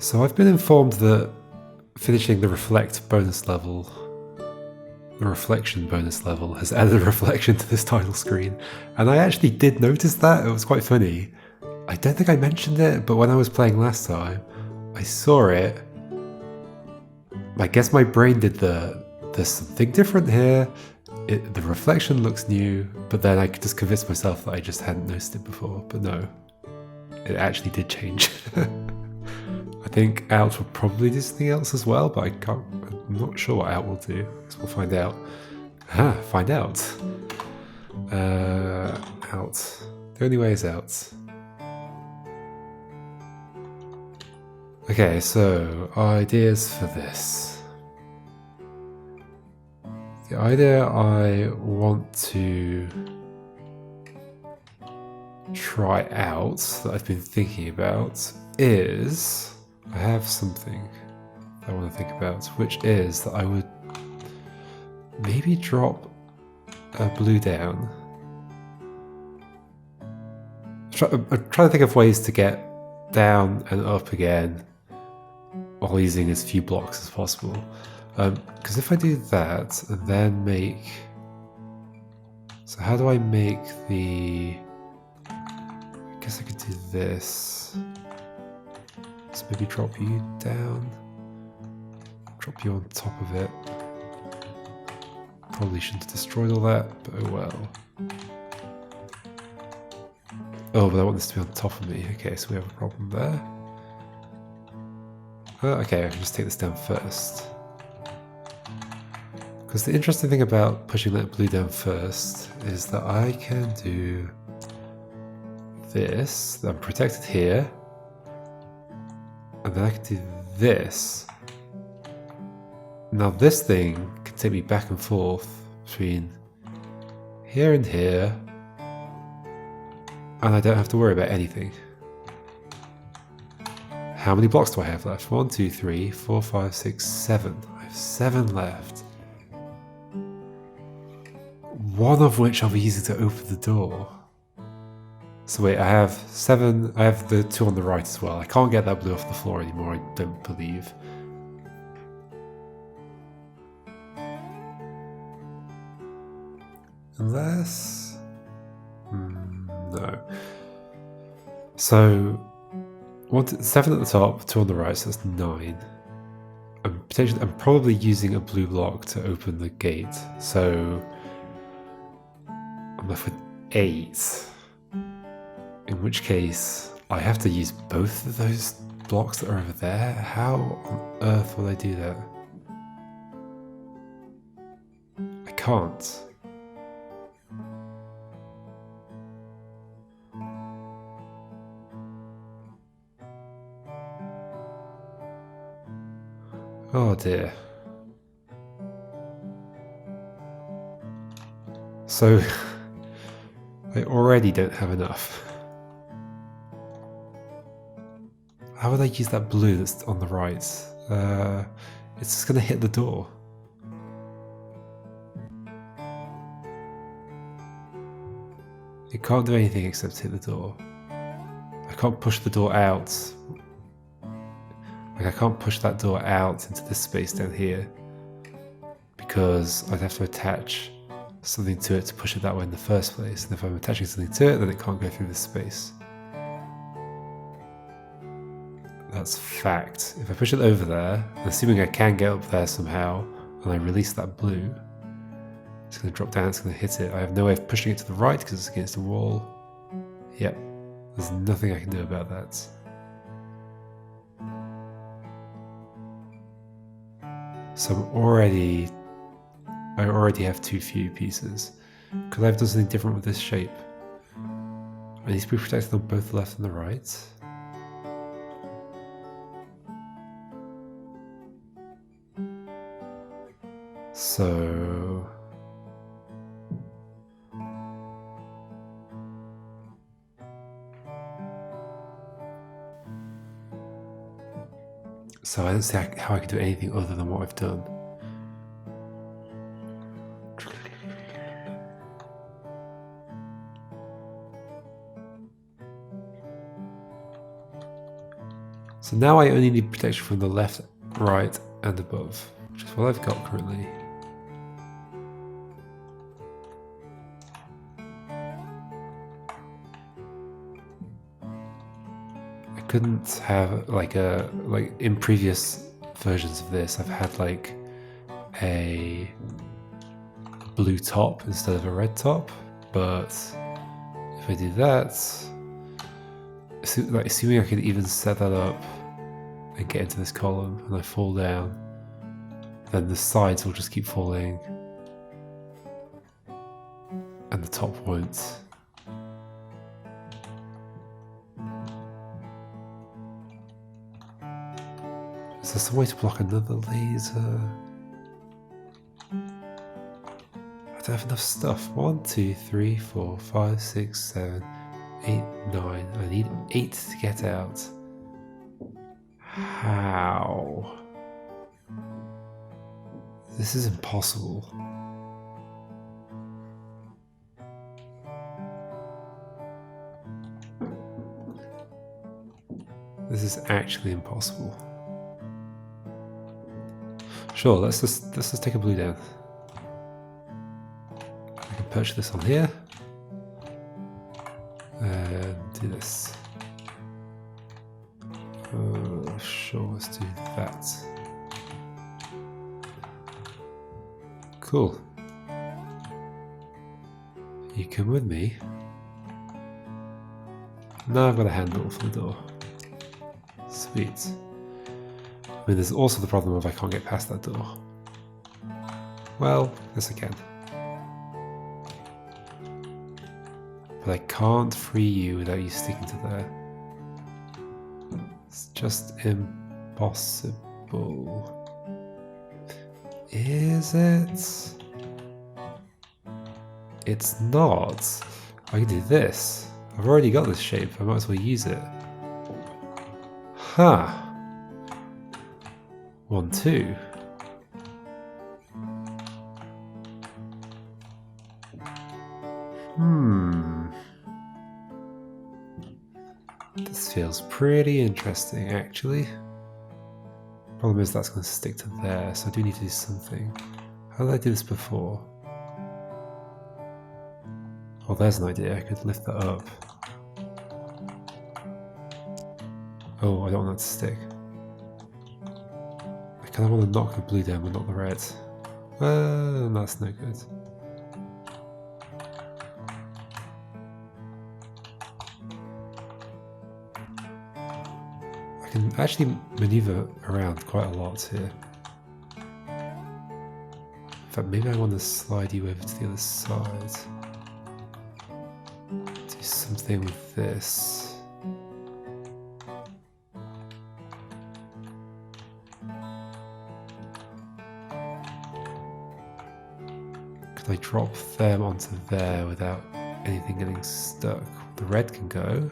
So I've been informed that finishing the reflection bonus level has added a reflection to this title screen. And I actually did notice that. It was quite funny. I don't think I mentioned it, but when I was playing last time, I saw it. I guess my brain did there's something different here. The reflection looks new, but then I could just convince myself that I just hadn't noticed it before. But no, it actually did change. I think out will probably do something else as well, but I'm not sure what out will do. So we'll find out. Find out. Out. The only way is out. Okay, so ideas for this. The idea I want to try out that I've been thinking about is I have something I want to think about, which is that I would maybe drop a blue down. I'm trying to think of ways to get down and up again while using as few blocks as possible. Because if I do that and then make... So how do I make the... I guess I could do this. So maybe drop you down. Drop you on top of it. Probably shouldn't have destroyed all that, but oh well. Oh, but I want this to be on top of me. Okay, so we have a problem there. Okay, I can just take this down first. Because the interesting thing about pushing that blue down first is that I can do this. I'm protected here. And then I can do this. Now this thing can take me back and forth between here and here. And I don't have to worry about anything. How many blocks do I have left? 1, 2, 3, 4, 5, 6, 7. I have 7 left. One of which I'll be using to open the door. So wait, I have 7. I have the 2 on the right as well. I can't get that blue off the floor anymore, I don't believe. Unless... no. So... 7 at the top, 2 on the right, so that's 9. I'm probably using a blue block to open the gate, so I'm left with 8. In which case, I have to use both of those blocks that are over there. How on earth will I do that? I can't. Oh dear. So, I already don't have enough. How would I use that blue that's on the right? It's just going to hit the door. It can't do anything except hit the door. I can't push the door out. Like I can't push that door out into this space down here because I'd have to attach something to it to push it that way in the first place. And if I'm attaching something to it, then it can't go through this space. That's fact. If I push it over there, assuming I can get up there somehow, and I release that blue, it's going to drop down, it's going to hit it. I have no way of pushing it to the right because it's against the wall. Yep, there's nothing I can do about that. So I already have too few pieces. Could I have done something different with this shape? I need to be protected on both the left and the right. So... So I don't see how I could do anything other than what I've done. So So now I only need protection from the left, right, and above, which is what I've got currently. I couldn't have like in previous versions of this, I've had like a blue top instead of a red top, but if I do that, assuming I could even set that up and get into this column and I fall down, then the sides will just keep falling and the top won't. Is there some way to block another laser? I don't have enough stuff. 1, 2, 3, 4, 5, 6, 7, 8, 9. I need 8 to get out. How? This is impossible. This is actually impossible. Sure, let's just take a blue down. I can perch this on here and do this. Sure, let's do that. Cool. You come with me. Now I've got a handle for the door. Sweet. I mean, there's also the problem of I can't get past that door. Well, yes I can. But I can't free you without you sticking to there. It's just impossible. Is it? It's not. I can do this. I've already got this shape, I might as well use it. Huh. 1, 2. This feels pretty interesting, actually. Problem is that's going to stick to there, so I do need to do something. How did I do this before? Oh, there's an idea. I could lift that up. Oh, I don't want that to stick. I kind of want to knock the blue down, but not the red. That's no good. I can actually maneuver around quite a lot here. In fact, maybe I want to slide you over to the other side. Do something with this. Could I drop them onto there without anything getting stuck? The red can go.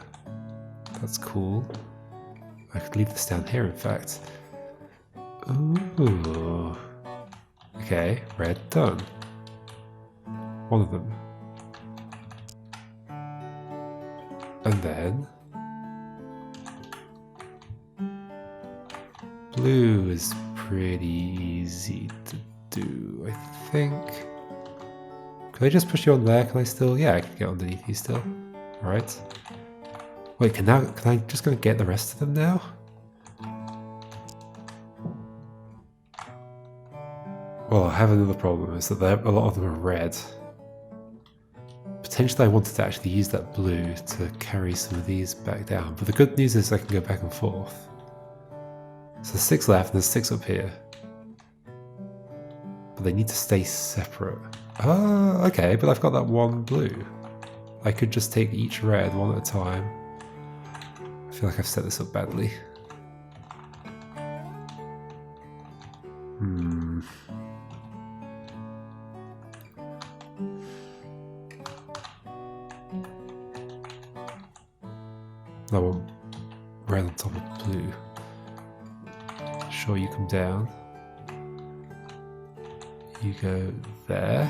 That's cool. I could leave this down here, in fact. Ooh. Okay, red done. One of them. And then blue is pretty easy to do, I think. Can I just push you on there? Can I still? Yeah, I can get underneath you still. Alright. Wait, can I just go get the rest of them now? Well, I have another problem, is that a lot of them are red. Potentially I wanted to actually use that blue to carry some of these back down, but the good news is I can go back and forth. So there's 6 left and there's 6 up here. But they need to stay separate. Oh, okay, but I've got that one blue. I could just take each red one at a time. I feel like I've set this up badly. I want red on top of blue. Sure, you come down. You go there.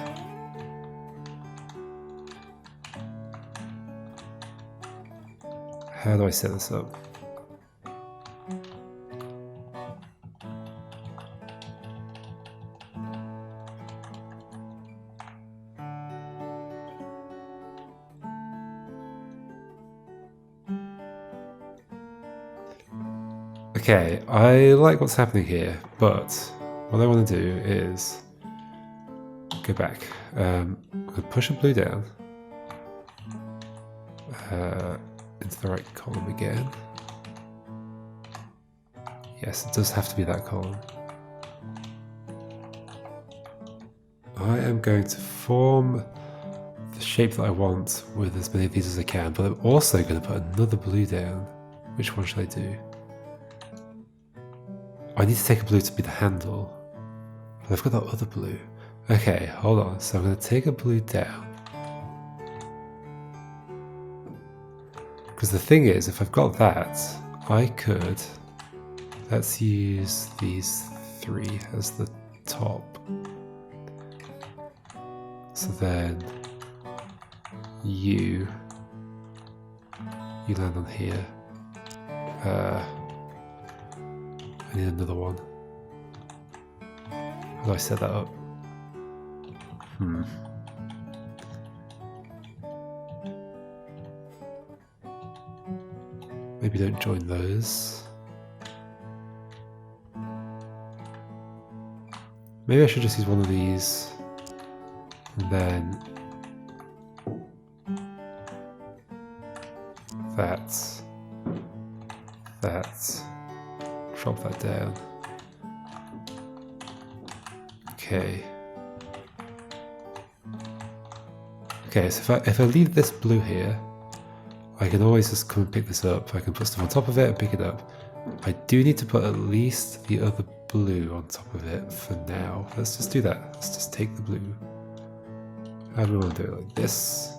How do I set this up? Okay, I like what's happening here, but what I want to do is go back. I'm going to push a blue down into the right column again. Yes, it does have to be that column. I am going to form the shape that I want with as many of these as I can, but I'm also going to put another blue down. Which one should I do? I need to take a blue to be the handle, but I've got that other blue. Okay, hold on. So I'm going to take a blue down. Because the thing is, if I've got that, I could... Let's use these three as the top. So then you land on here. I need another one. How do I set that up? Maybe don't join those. Maybe I should just use one of these. And then that, drop that down. Okay. Okay, so if I leave this blue here, I can always just come and pick this up. I can put stuff on top of it and pick it up. I do need to put at least the other blue on top of it for now. Let's just do that. Let's just take the blue. How do we want to do it? Like this?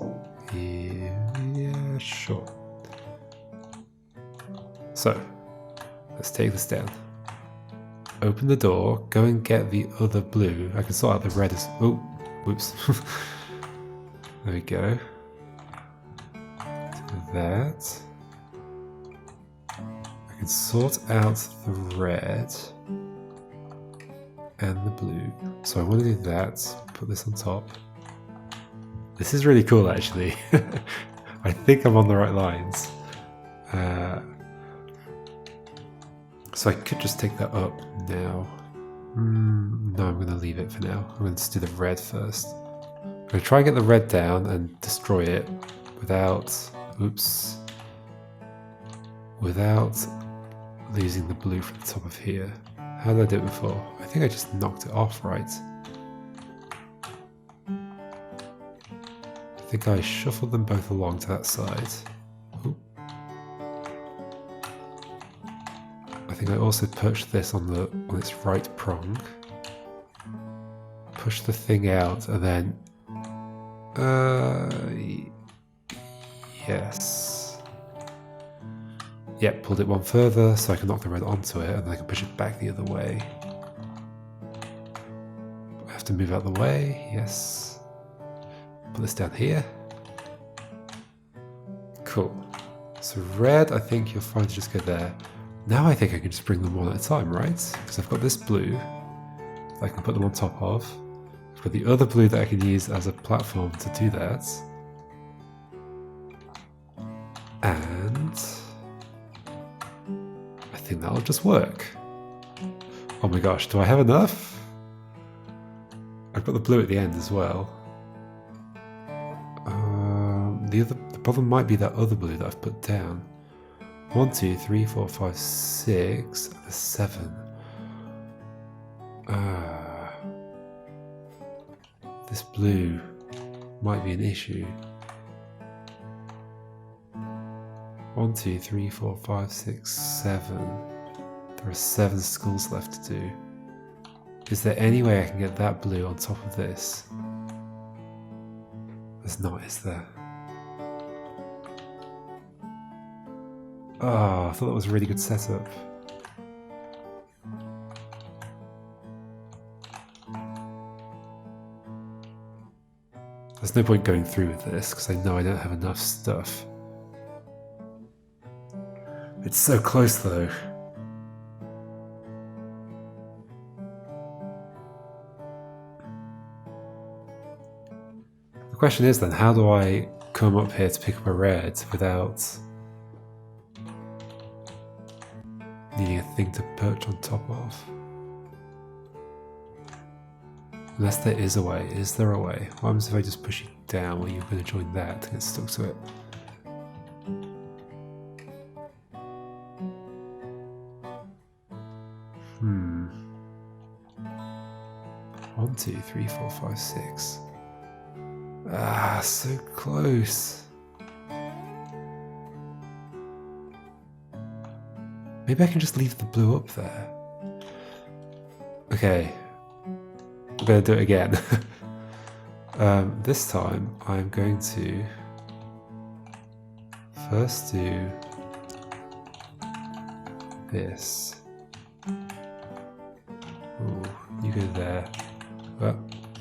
Yeah, sure. So, let's take this down. Open the door, go and get the other blue. I can sort out the red as... Oh, whoops. There we go. Do that. I can sort out the red and the blue. So I want to do that. Put this on top. This is really cool, actually. I think I'm on the right lines. So I could just take that up now. No, I'm going to leave it for now. I'm going to just do the red first. I'm going to try and get the red down and destroy it without... Oops. Without losing the blue from the top of here. How did I do it before? I think I just knocked it off, right? I think I shuffled them both along to that side. Ooh. I think I also perched this on its right prong. Push the thing out and then... yes. Yep, pulled it one further so I can knock the red onto it and then I can push it back the other way. I have to move out the way, yes. Put this down here. Cool. So red, I think you're fine to just go there. Now I think I can just bring them one at a time, right? Because I've got this blue that I can put them on top of. I've got the other blue that I can use as a platform to do that. And I think that'll just work. Oh my gosh, do I have enough? I've got the blue at the end as well. The problem might be that other blue that I've put down. 1, 2, 3, 4, 5, 6, 7. This blue might be an issue. 1, 2, 3, 4, 5, 6, 7. There are 7 skulls left to do. Is there any way I can get that blue on top of this? There's not, is there? Oh, I thought that was a really good setup. There's no point going through with this because I know I don't have enough stuff. It's so close though. The question is then, how do I come up here to pick up a red without needing a thing to perch on top of. Unless there is a way. Is there a way? What happens if I just push you down while you're going to join that to get stuck to it? Hmm. 1, 2, 3, 4, 5, 6. Ah, so close. Maybe I can just leave the blue up there. Okay. I'm going to do it again. This time I'm going to first do this. Ooh, you go there. Up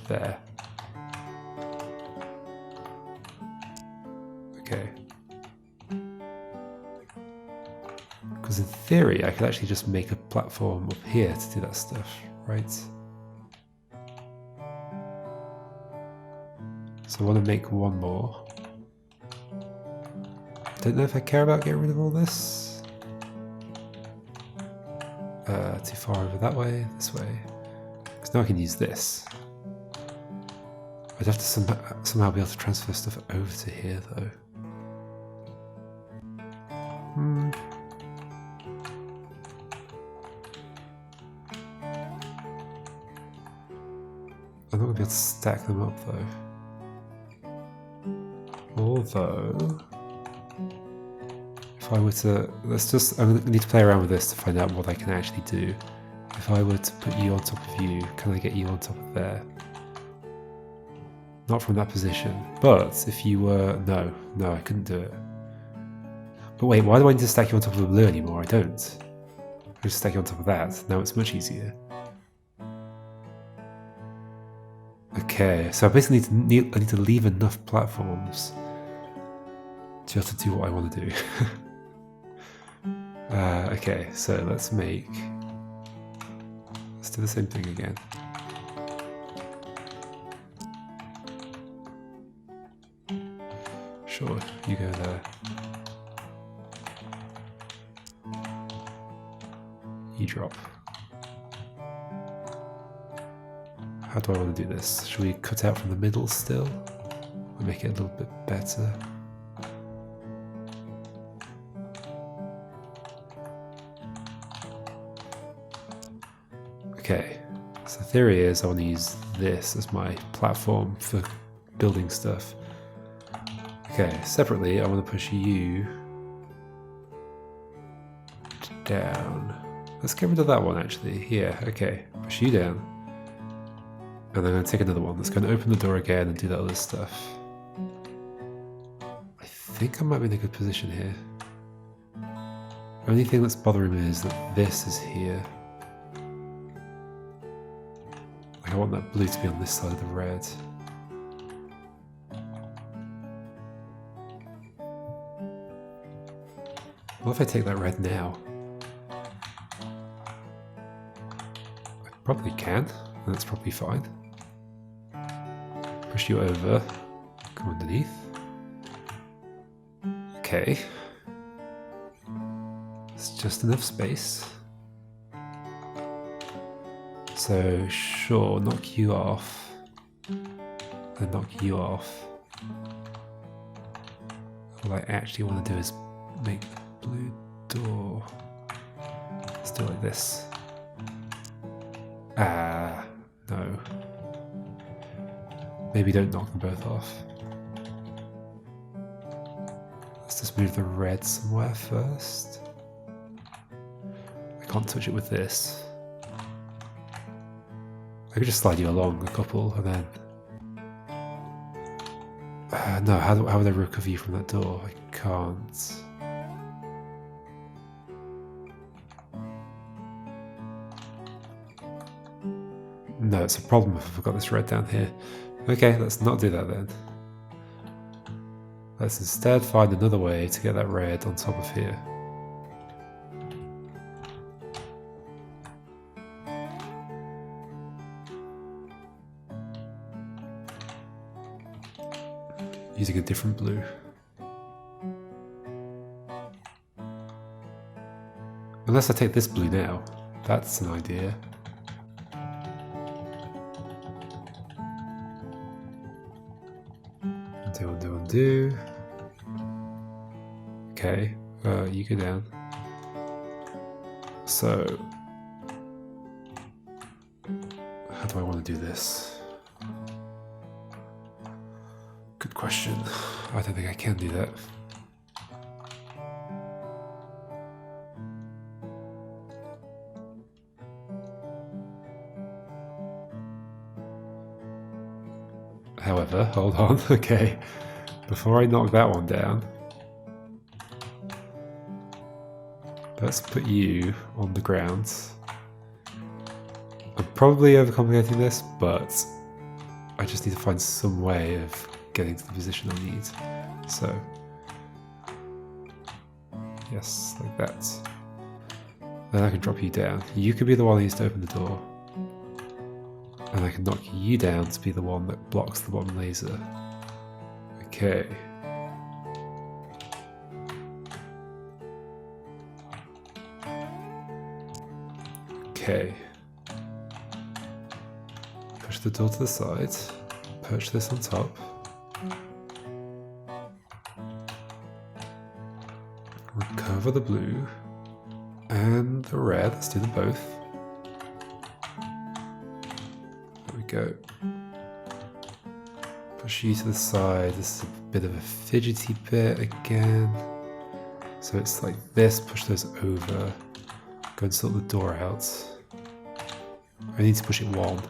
there. Okay. Because in theory I could actually just make a platform up here to do that stuff, right? So I want to make one more. Don't know if I care about getting rid of all this. Too far over that way, this way. Because now I can use this. I'd have to somehow be able to transfer stuff over to here though. I'm not going to be able to stack them up though. Although, if I were to, I need to play around with this to find out what I can actually do. If I were to put you on top of you, can I get you on top of there? Not from that position, but if you were, no, I couldn't do it. But wait, why do I need to stack you on top of the blue anymore? I don't. I just stack you on top of that. Now it's much easier. Okay, so I basically I need to leave enough platforms to be able to do what I want to do. Okay, so let's do the same thing again. Sure, you go there. You drop. How do I want to do this? Should we cut out from the middle still? Or make it a little bit better? Okay, so the theory is I want to use this as my platform for building stuff. Okay, separately I want to push you down. Let's get rid of that one actually. Yeah, okay, push you down. And I'm going to take another one that's going to open the door again and do that other stuff. I think I might be in a good position here. The only thing that's bothering me is that this is here. I want that blue to be on this side of the red. What if I take that red now? I probably can, and that's probably fine. Push you over, come underneath. Okay. It's just enough space. So sure, knock you off, then knock you off. What I actually want to do is make the blue door. Let's do it like this. Ah, no. Maybe don't knock them both off. Let's just move the red somewhere first. I can't touch it with this. I could just slide you along a couple and then... no, how would I recover you from that door? I can't. No, it's a problem if I've got this red down here. Okay, let's not do that then. Let's instead find another way to get that red on top of here. Using a different blue. Unless I take this blue now. That's an idea. Undo. Okay, you go down. So, how do I want to do this? Good question. I don't think I can do that. However, hold on, okay. Before I knock that one down, let's put you on the ground. I'm probably overcomplicating this, but I just need to find some way of getting to the position I need. So, yes, like that. Then I can drop you down. You could be the one who needs to open the door. And I can knock you down to be the one that blocks the bottom laser. Okay. Okay. Push the door to the side. Perch this on top. Recover the blue. And the red. Let's do them both. Go. Push you to the side. This is a bit of a fidgety bit again. So it's like this, push those over. Go and sort the door out. I need to push it one.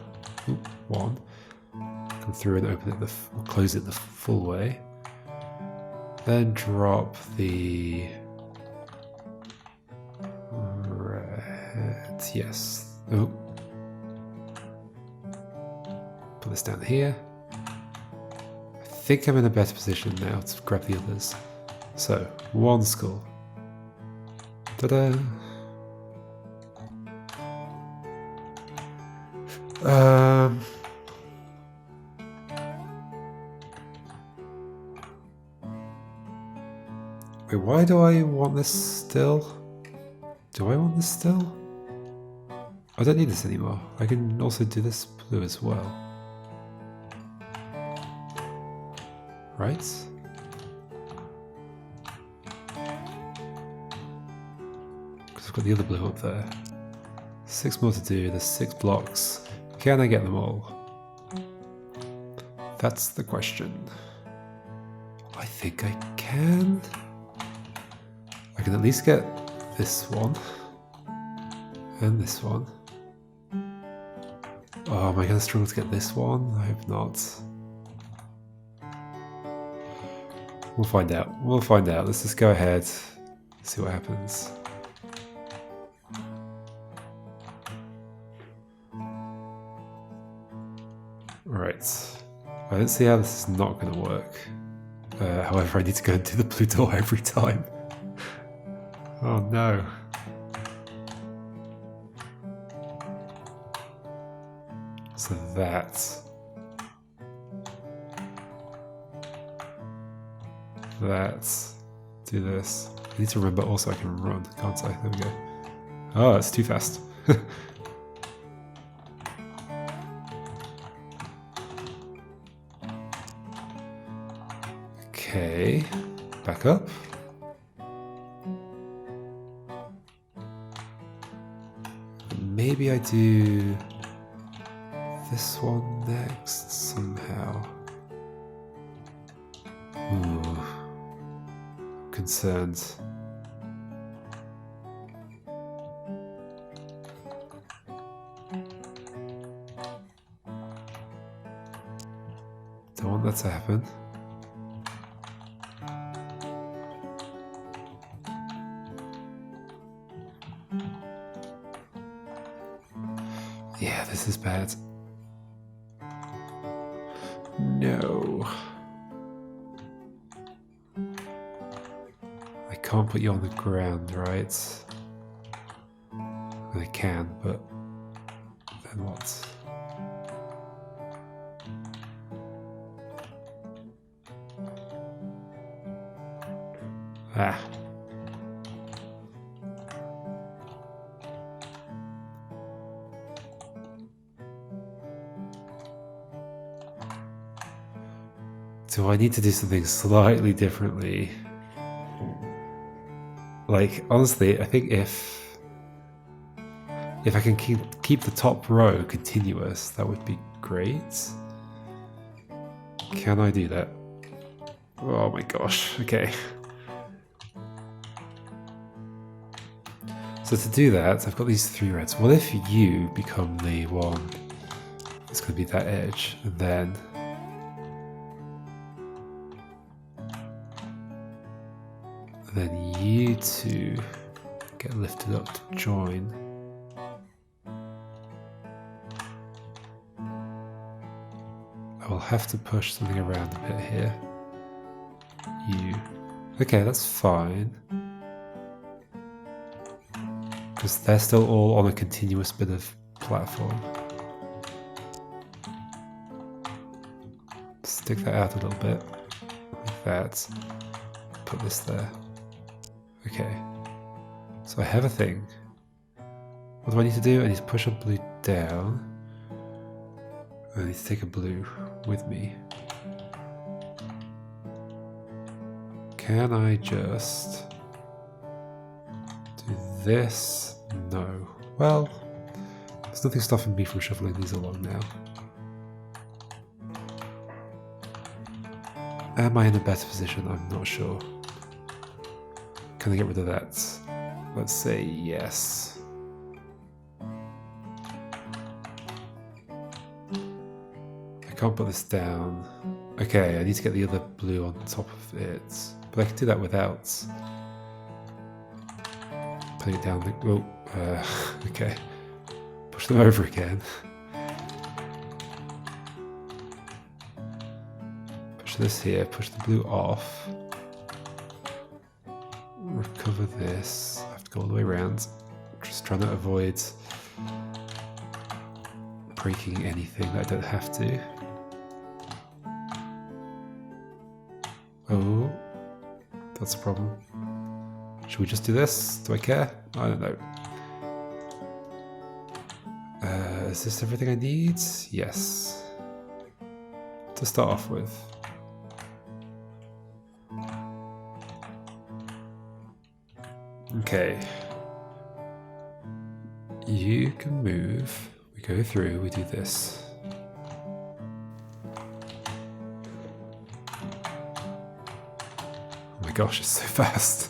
Oop, one. Come through and open it, or close it the full way. Then drop the red. Yes. Oh. Put this down here. I think I'm in a better position now to grab the others. So, one skull. Ta-da! Wait, why do I want this still? Do I want this still? I don't need this anymore. I can also do this blue as well. Right? Because I've got the other blue up there. 6 more to do, there's 6 blocks. Can I get them all? That's the question. I think I can. I can at least get this one. And this one. Oh, am I going to struggle to get this one? I hope not. We'll find out. We'll find out. Let's just go ahead, see what happens. Right. I don't see how this is not going to work. However, I need to go and do the blue door every time. Oh no. So that's... Let's do this. I need to remember also I can run, can't I? There we go. Oh, it's too fast. Okay, back up. Maybe I do this one next somehow. Ooh. Concerned. Don't want that to happen. Yeah, this is bad. No. I can't put you on the ground, right? I can, but then what? Ah. Do I need to do something slightly differently? Like, honestly, I think if I can keep the top row continuous, that would be great. Can I do that? Oh my gosh, okay. So to do that, I've got these 3 reds. What if you become the one that's going to be that edge, and then you 2 get lifted up to join. I will have to push something around a bit here. You. Okay, that's fine. Because they're still all on a continuous bit of platform. Stick that out a little bit, like that. Put this there. Okay, so I have a thing. What do I need to do? I need to push a blue down. I need to take a blue with me. Can I just do this? No. Well, there's nothing stopping me from shuffling these along now. Am I in a better position? I'm not sure. Can I get rid of that? Let's say yes. I can't put this down. Okay, I need to get the other blue on top of it. But I can do that without putting it down. Oh, okay. Push them over again. Push this here, push the blue off. Recover this. I have to go all the way around. Just trying to avoid breaking anything that I don't have to. Oh, that's a problem. Should we just do this? Do I care? I don't know. Is this everything I need? Yes. To start off with. Okay. You can move. We go through, we do this. Oh my gosh, it's so fast.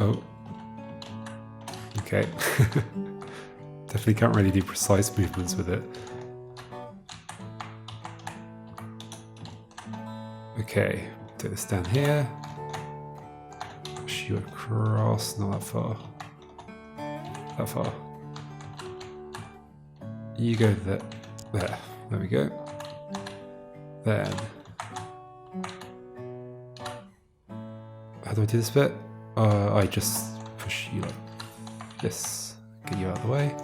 Oh. Okay. Definitely can't really do precise movements with it. Okay, take this down here. Push you across, not that far. That far. You go there. There we go. Then. How do I do this bit? I just push you like this, get you out of the way.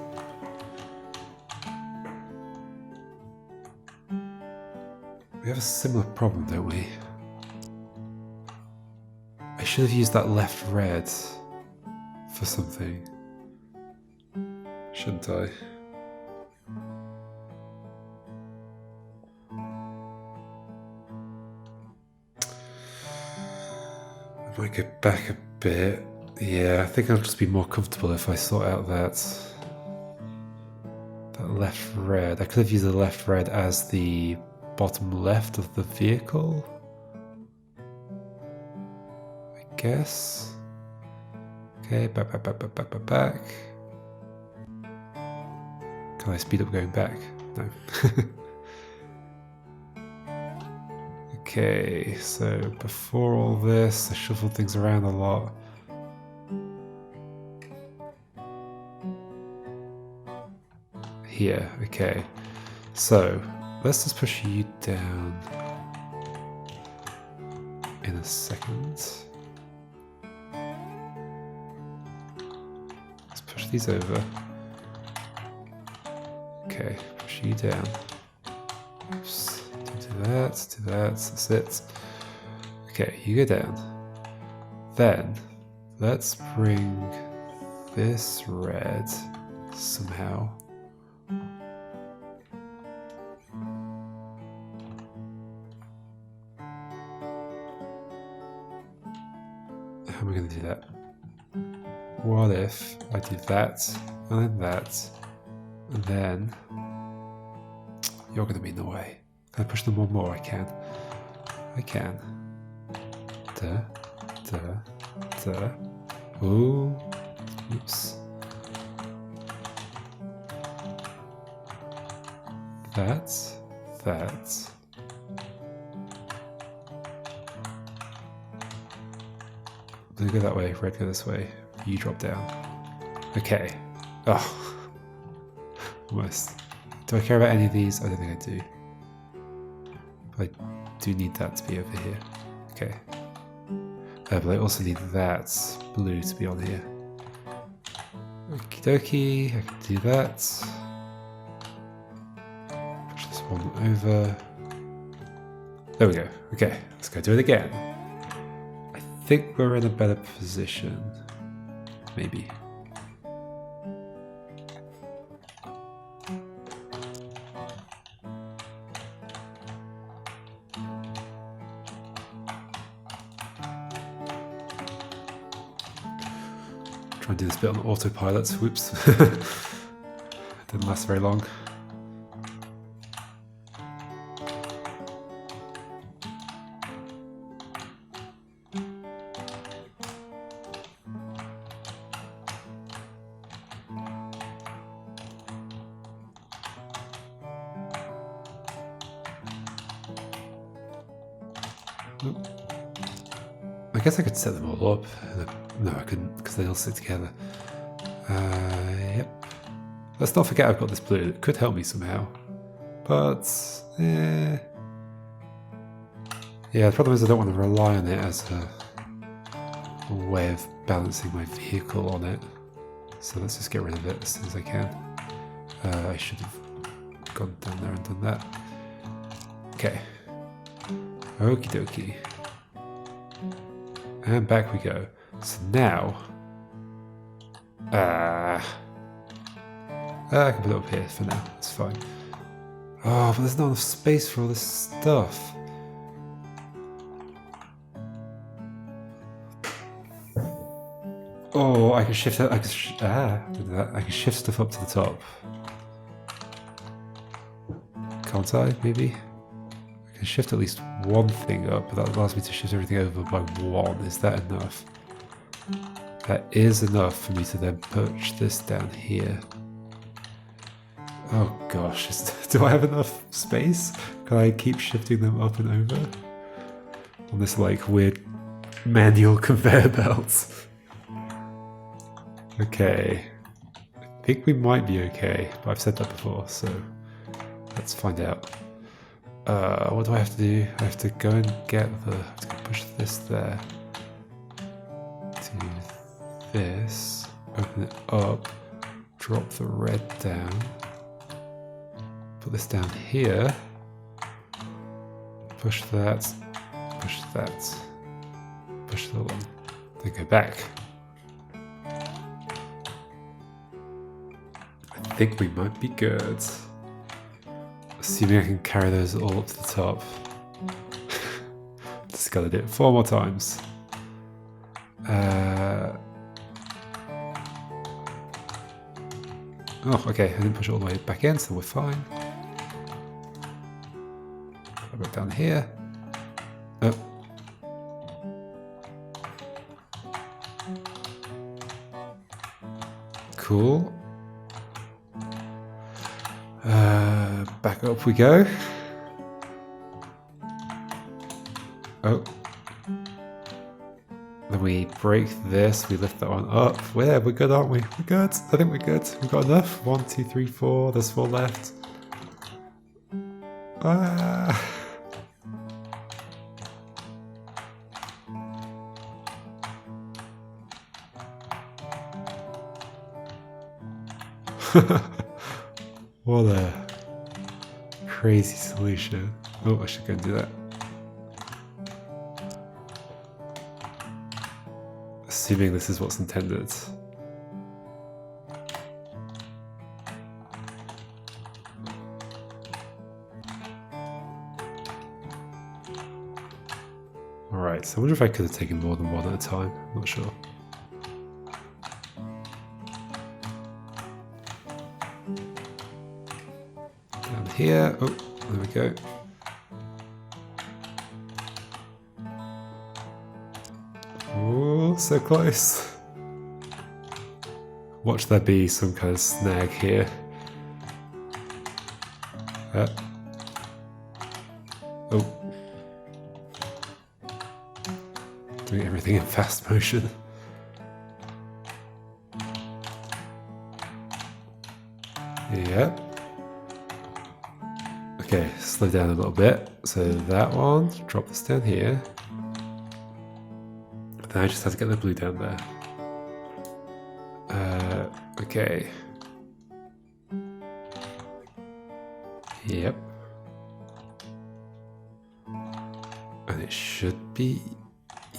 We have a similar problem, don't we? I should have used that left red for something, shouldn't I? I might go back a bit. Yeah, I think I'll just be more comfortable if I sort out that left red. I could have used the left red as the bottom left of the vehicle, I guess. Okay, back. Can I speed up going back? No. Okay, so before all this, I shuffled things around a lot. Here, okay. So, let's just push you down in a second. Let's push these over. Okay, push you down. Oops, don't do do that, that's it. Okay, you go down. Then, let's bring this red somehow. How am I going to do that? What if I do that, and then that, and then you're going to be in the way. Can I push them one more? I can. I can. Duh, duh, duh. Ooh, oops. That. Blue go that way, red go this way. You drop down. Okay. Oh. Almost. Do I care about any of these? I don't think I do. But I do need that to be over here. Okay. But I also need that blue to be on here. Okie dokie, I can do that. Push this one over. There we go. Okay, let's go do it again. I think we're in a better position. Maybe. Try and do this bit on autopilot. Whoops. Didn't last very long. I guess I could set them all up. No, I couldn't because they all sit together. Yep. Let's not forget I've got this blue. It could help me somehow. But, yeah, the problem is I don't want to rely on it as a way of balancing my vehicle on it. So let's just get rid of it as soon as I can. I should have gone down there and done that. Okay. Okie dokie. And back we go. So now, I can put it up here for now. It's fine. Oh, but there's not enough space for all this stuff. Oh, I can shift it. I can shift stuff up to the top. Can't I? Maybe. I can shift at least one thing up, but that allows me to shift everything over by one. Is that enough? That is enough for me to then push this down here. Oh gosh, do I have enough space? Can I keep shifting them up and over? On this like weird manual conveyor belt. Okay. I think we might be okay, but I've said that before, so let's find out. What do I have to do? I have to go and get the... I have to go push this there. To this. Open it up. Drop the red down. Put this down here. Push that. Push that. Push the one. Then go back. I think we might be good. Assuming I can carry those all up to the top. Just gotta do it 4 more times. Oh, okay, I didn't push it all the way back in, so we're fine. I'll go down here. Oh. Cool. Back up we go. Oh. Then we break this, we lift that one up. We're good, aren't we? We're good. I think we're good. We've got enough. 1, 2, 3, 4. There's 4 left. Ah. What a crazy solution. Oh, I should go and do that. Assuming this is what's intended. Alright, so I wonder if I could have taken more than one at a time. I'm not sure. Down here. Oh, there we go. Oh, so close. Watch there be some kind of snag here. Oh. Doing everything in fast motion. Yep. Okay, slow down a little bit. So that one, drop this down here. Then I just have to get the blue down there. Okay. Yep. And it should be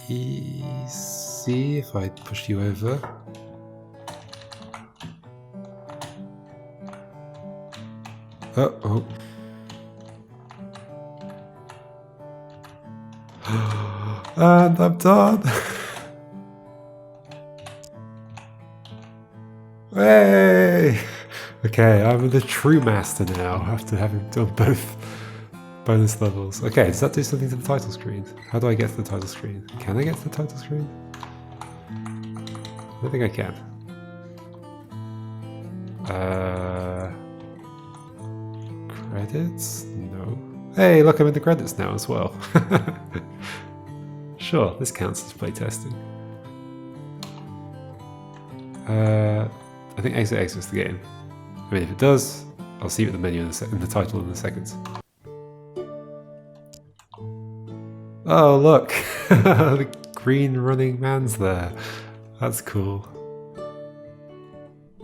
easy if I push you over. Oh. And I'm done. Hey! Okay, I'm the true master now after having done both bonus levels. Okay, does that do something to the title screen? How do I get to the title screen? Can I get to the title screen? I don't think I can. Credits? No. Hey, look, I'm in the credits now as well. Sure, this counts as playtesting. I think exit exits the game. I mean, if it does, I'll see you at the menu in the title in a second. Oh, look! The green running man's there. That's cool.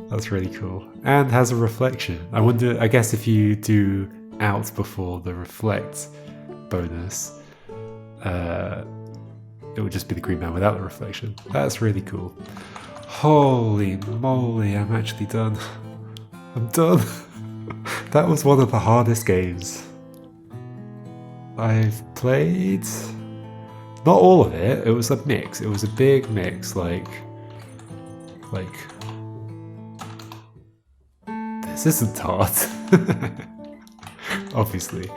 That's really cool. And has a reflection. I wonder, I guess if you do out before the reflect bonus, it would just be the green man without the reflection. That's really cool. Holy moly, I'm actually done. I'm done. That was one of the hardest games I've played. Not all of it, it was a mix. It was a big mix, like this isn't hard. Obviously.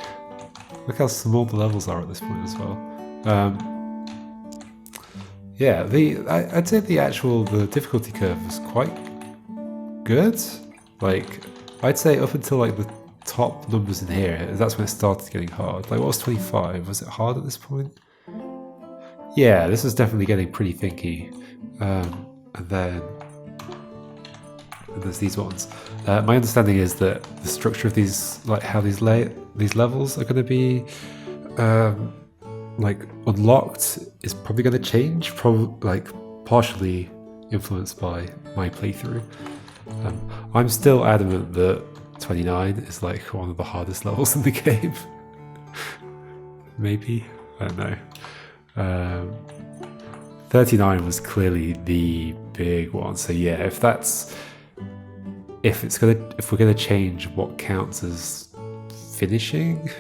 Look how small the levels are at this point as well. Yeah, I'd say the difficulty curve was quite good. Like, I'd say up until like the top numbers in here, that's when it started getting hard. Like, what was 25? Was it hard at this point? Yeah, this is definitely getting pretty thinky. And then there's these ones. My understanding is that the structure of these, like how these levels are going to be like unlocked, is probably going to change. Like partially influenced by my playthrough. I'm still adamant that 29 is like one of the hardest levels in the game. Maybe, I don't know. 39 was clearly the big one. So yeah, if we're gonna change what counts as finishing,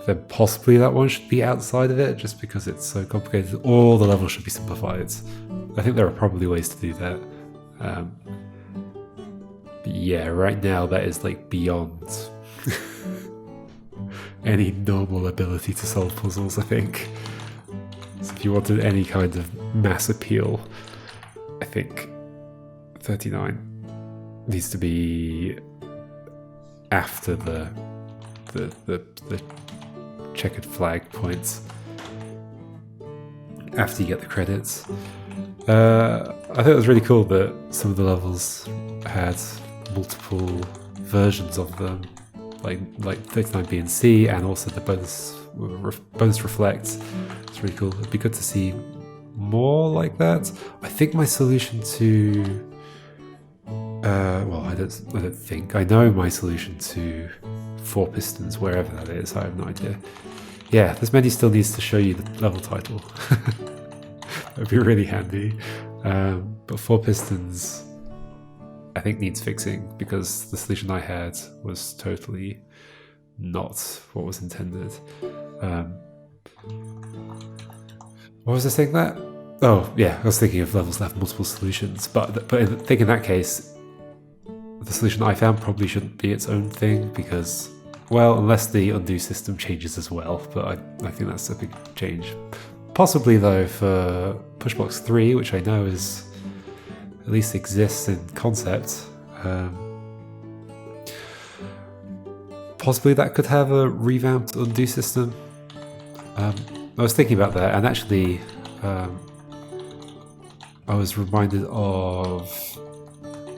then possibly that one should be outside of it, just because it's so complicated. All the levels should be simplified. I think there are probably ways to do that. But yeah, right now that is like beyond any normal ability to solve puzzles, I think. So if you wanted any kind of mass appeal, I think 39 needs to be after the checkered flag points, after you get the credits. I think it was really cool that some of the levels had multiple versions of them, like 39B and C, and also the bonus reflect. It's really cool. It'd be good to see more like that. I think my solution to well, I don't think I know my solution to 4 pistons, wherever that is. I have no idea. Yeah, this menu still needs to show you the level title. That'd be really handy. But 4 pistons, I think, needs fixing because the solution I had was totally not what was intended. What was I saying that? Oh, yeah, I was thinking of levels that have multiple solutions, but I think in that case, the solution I found probably shouldn't be its own thing because, well, unless the undo system changes as well, but I think that's a big change. Possibly, though, for Push Blox 3, which I know is at least exists in concept, possibly that could have a revamped undo system. I was thinking about that, and actually, I was reminded of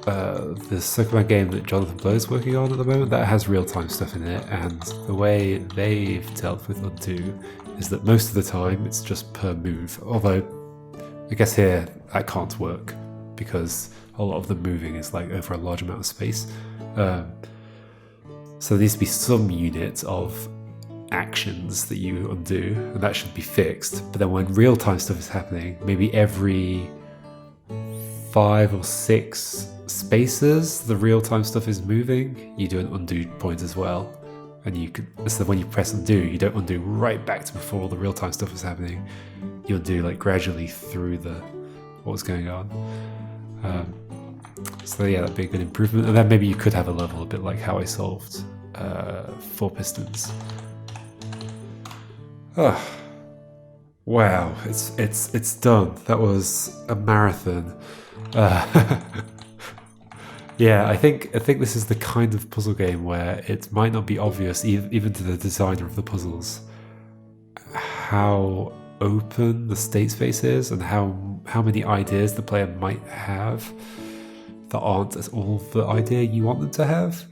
the Superman game that Jonathan Blow is working on at the moment that has real-time stuff in it, and the way they've dealt with undo is that most of the time it's just per move, although I guess here that can't work because a lot of the moving is like over a large amount of space. So there needs to be some unit of actions that you undo, and that should be fixed. But then when real-time stuff is happening, maybe every 5 or 6 spaces the real-time stuff is moving, you do an undo point as well. And you could, so when you press undo, you don't undo right back to before all the real-time stuff is happening. You undo like gradually through what was going on. So yeah, that'd be a good improvement. And then maybe you could have a level a bit like how I solved 4 pistons. Oh, wow, it's done. That was a marathon. Yeah, I think this is the kind of puzzle game where it might not be obvious even to the designer of the puzzles how open the state space is and how many ideas the player might have that aren't at all the idea you want them to have.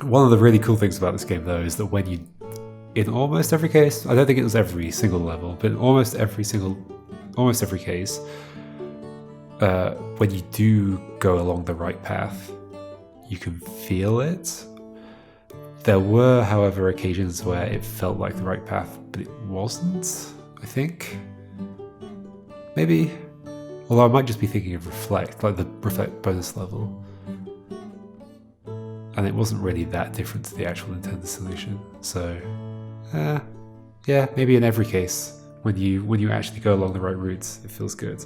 One of the really cool things about this game, though, is that when you, in almost every case, I don't think it was every single level, but in almost every case, when you do go along the right path, you can feel it. There were, however, occasions where it felt like the right path, but it wasn't, I think. Maybe. Although I might just be thinking of Reflect, like the Reflect bonus level. And it wasn't really that different to the actual intended solution. So, yeah, maybe in every case, when you actually go along the right route, it feels good.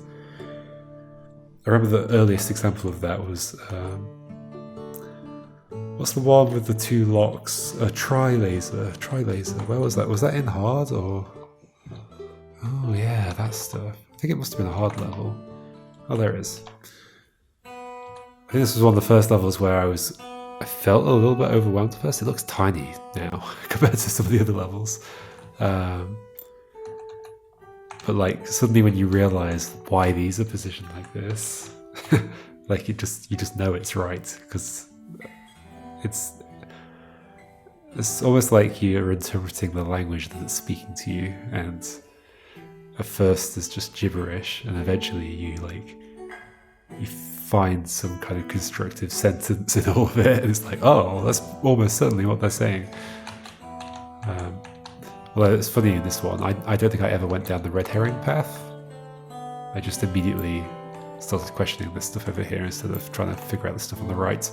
I remember the earliest example of that was, what's the one with the 2 locks? A tri-laser. Where was that? Was that in hard or? Oh yeah, that stuff. I think it must have been a hard level. Oh, there it is. I think this was one of the first levels where I felt a little bit overwhelmed at first. It looks tiny now compared to some of the other levels. But like suddenly when you realize why these are positioned like this, like you just know it's right because it's almost like you're interpreting the language that it's speaking to you, and at first it's just gibberish, and eventually you find some kind of constructive sentence in all of it, and it's like, oh, that's almost certainly what they're saying. Although it's funny in this one, I don't think I ever went down the red herring path. I just immediately started questioning this stuff over here instead of trying to figure out the stuff on the right.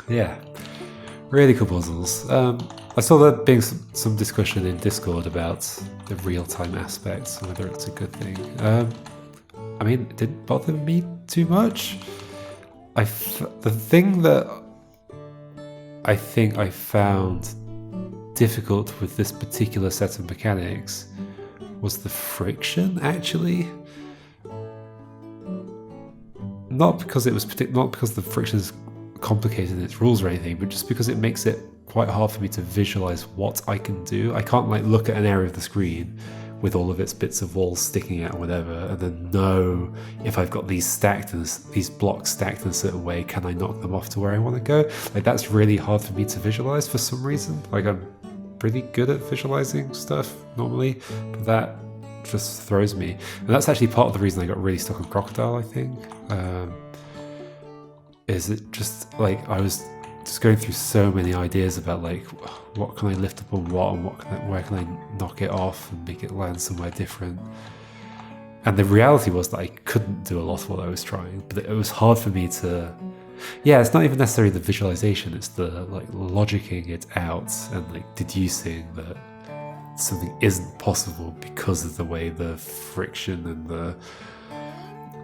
Yeah, really cool puzzles. I saw there being some discussion in Discord about the real-time aspects, whether it's a good thing. I mean, it didn't bother me too much. The thing that I think I found difficult with this particular set of mechanics was the friction, actually. Not because the friction is complicated in its rules or anything, but just because it makes it quite hard for me to visualize what I can do. I can't look at an area of the screen with all of its bits of walls sticking out or whatever, and then know if I've got these blocks stacked in a certain way, can I knock them off to where I want to go? That's really hard for me to visualize for some reason. I'm pretty good at visualizing stuff normally, but that just throws me. And that's actually part of the reason I got really stuck on Crocodile, I think. Is it just I was just going through so many ideas about like what can I lift up on what, and where can I knock it off and make it land somewhere different. And the reality was that I couldn't do a lot of what I was trying, but it was hard for me to. Yeah, it's not even necessarily the visualization; it's the like logicking it out and like deducing that something isn't possible because of the way the friction and the.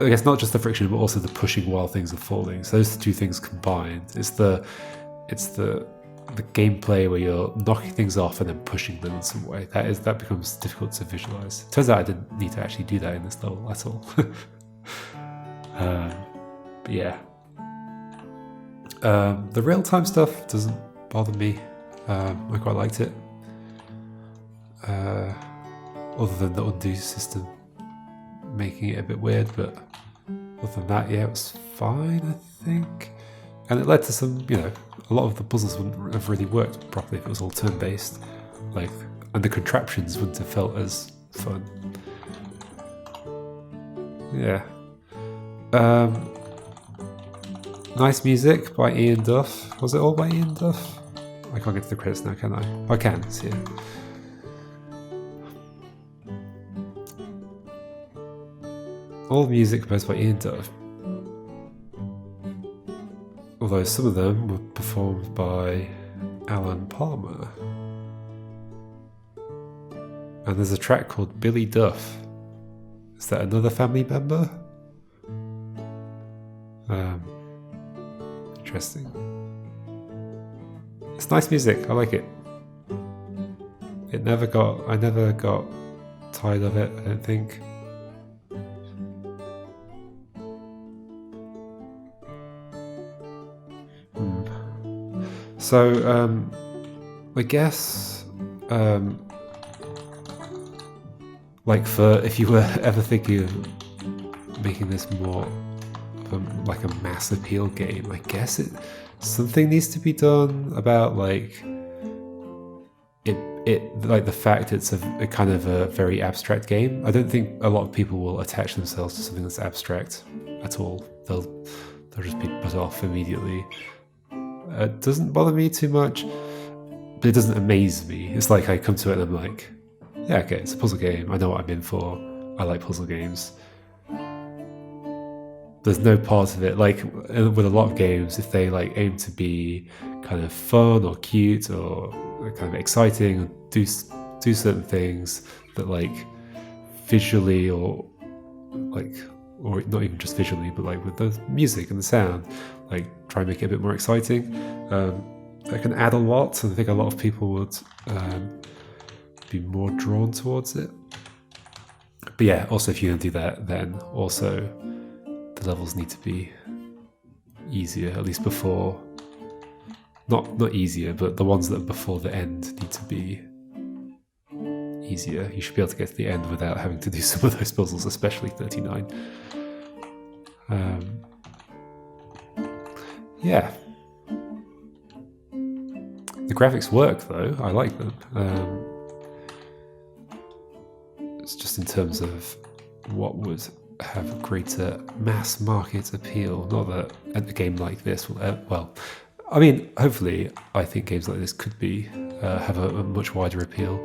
I guess not just the friction, but also the pushing while things are falling. So those two things combined. It's the gameplay where you're knocking things off and then pushing them in some way. That becomes difficult to visualize. Turns out I didn't need to actually do that in this level at all. But yeah. The real-time stuff doesn't bother me. I quite liked it. Other than the undo system making it a bit weird, but other than that, yeah, it was fine, I think. And it led to some, a lot of the puzzles wouldn't have really worked properly if it was all turn-based. And the contraptions wouldn't have felt as fun. Yeah. Nice music by Ian Duff. Was it all by Ian Duff? I can't get to the credits now, can I? I can, it's here. All music composed by Ian Duff. Although some of them were performed by Alan Palmer. And there's a track called Billy Duff. Is that another family member? Interesting. It's nice music, I like it. I never got tired of it, I don't think. So, I guess, if you were ever thinking of making this more like a mass appeal game, I guess something needs to be done about the fact it's a kind of a very abstract game. I don't think a lot of people will attach themselves to something that's abstract at all. They'll just be put off immediately. It doesn't bother me too much, but it doesn't amaze me. It's like I come to it and I'm like, yeah, okay, it's a puzzle game. I know what I'm in for. I like puzzle games. There's no part of it, like with a lot of games, if they aim to be kind of fun or cute or kind of exciting, or do certain things that visually or not even just visually, but with the music and the sound, try and make it a bit more exciting. That can add a lot, and I think a lot of people would be more drawn towards it. But yeah, also if you're going to do that, then also the levels need to be easier, at least before. Not easier, but the ones that are before the end need to be easier. You should be able to get to the end without having to do some of those puzzles, especially 39. Yeah. The graphics work though, I like them. It's just in terms of what would have a greater mass market appeal. Not that a game like this will, hopefully I think games like this could be have a much wider appeal.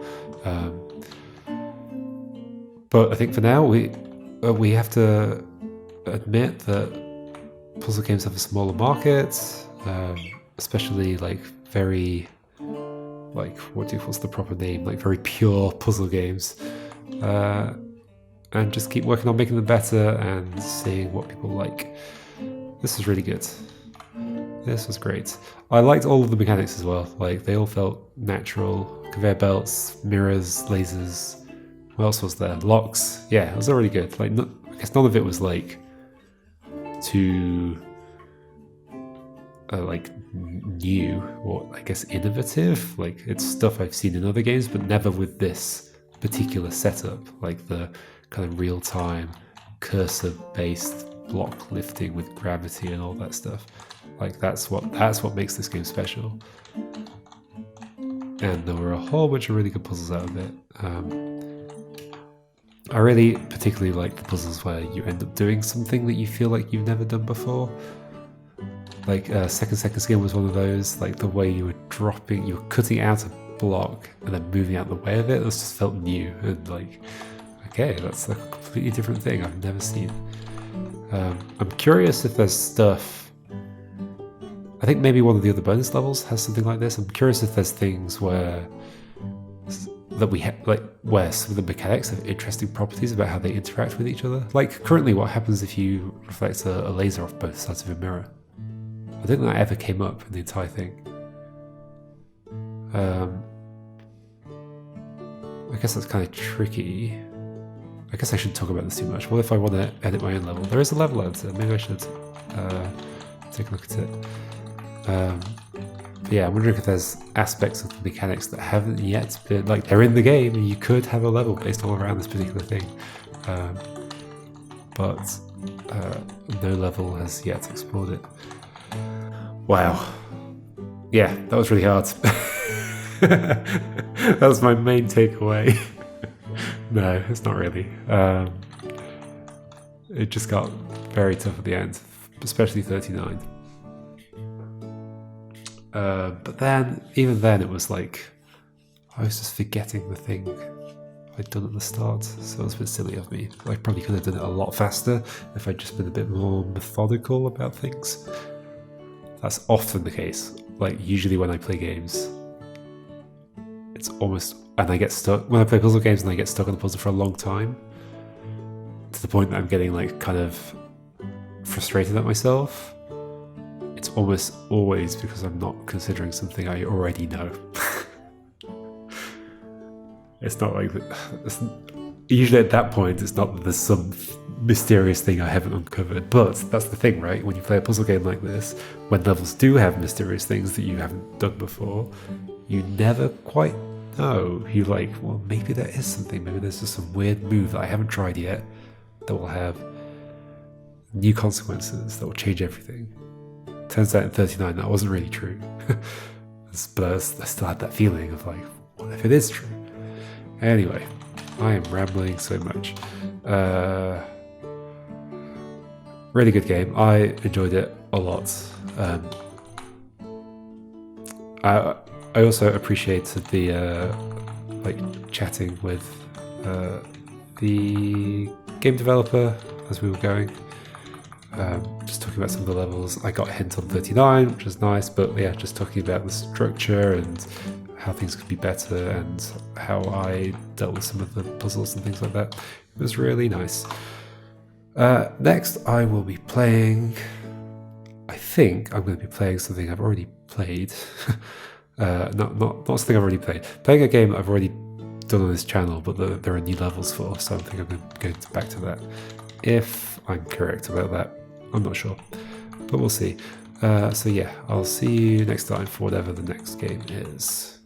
But I think for now we have to admit that puzzle games have a smaller market, especially very what's the proper name? Very pure puzzle games, and just keep working on making them better and seeing what people like. This was really good. This was great. I liked all of the mechanics as well. They all felt natural. Conveyor belts, mirrors, lasers. What else was there? Locks. Yeah, it was all really good. I guess none of it was too new or I guess innovative. It's stuff I've seen in other games, but never with this particular setup, the kind of real-time cursor-based block lifting with gravity and all that stuff. That's what makes this game special. And there were a whole bunch of really good puzzles out of it. I really particularly like the puzzles where you end up doing something that you feel like you've never done before. Like second skin was one of those. Like the way you were cutting out a block and then moving out the way of it. It just felt new and like, okay, that's like a completely different thing I've never seen. I'm curious if there's stuff. I think maybe one of the other bonus levels has something like this. I'm curious if there's things where where some of the mechanics have interesting properties about how they interact with each other. Like currently, what happens if you reflect a laser off both sides of a mirror? I don't think that ever came up in the entire thing. I guess that's kind of tricky. I guess I shouldn't talk about this too much. What if I want to edit my own level? There is a level editor. Maybe I should take a look at it. But yeah, I'm wondering if there's aspects of the mechanics that haven't yet been, like, they're in the game and you could have a level based all around this particular thing. But no level has yet explored it. Wow. Yeah, that was really hard. That was my main takeaway. No, it's not really. It just got very tough at the end, especially 39. But then, even then, it was like I was just forgetting the thing I'd done at the start, so it was a bit silly of me. I probably could have done it a lot faster if I'd just been a bit more methodical about things. That's often the case. Like, usually when I play games, it's almost, and I get stuck, when I play puzzle games and I get stuck on the puzzle for a long time, to the point that I'm getting like kind of frustrated at myself, it's almost always because I'm not considering something I already know. It's not like usually at that point it's not that there's some mysterious thing I haven't uncovered, but that's the thing, right? When you play a puzzle game like this, when levels do have mysterious things that you haven't done before, you never quite know. You're like, well, maybe there is something, maybe there's just some weird move that I haven't tried yet that will have new consequences that will change everything. Turns out in 39 that wasn't really true. But I still had that feeling of like, what if it is true? Anyway, I am rambling so much. Really good game. I enjoyed it a lot. I also appreciated the like chatting with the game developer as we were going. Just talking about some of the levels. I got a hint on 39, which was nice, but yeah, just talking about the structure and how things could be better and how I dealt with some of the puzzles and things like that. It was really nice. Next, I will be playing, I think I'm going to be playing something I've already played. Not something I've already played. Playing a game I've already done on this channel, but there are new levels for, so I think I'm going to go back to that. If I'm correct about that, I'm not sure, but we'll see. So yeah, I'll see you next time for whatever the next game is.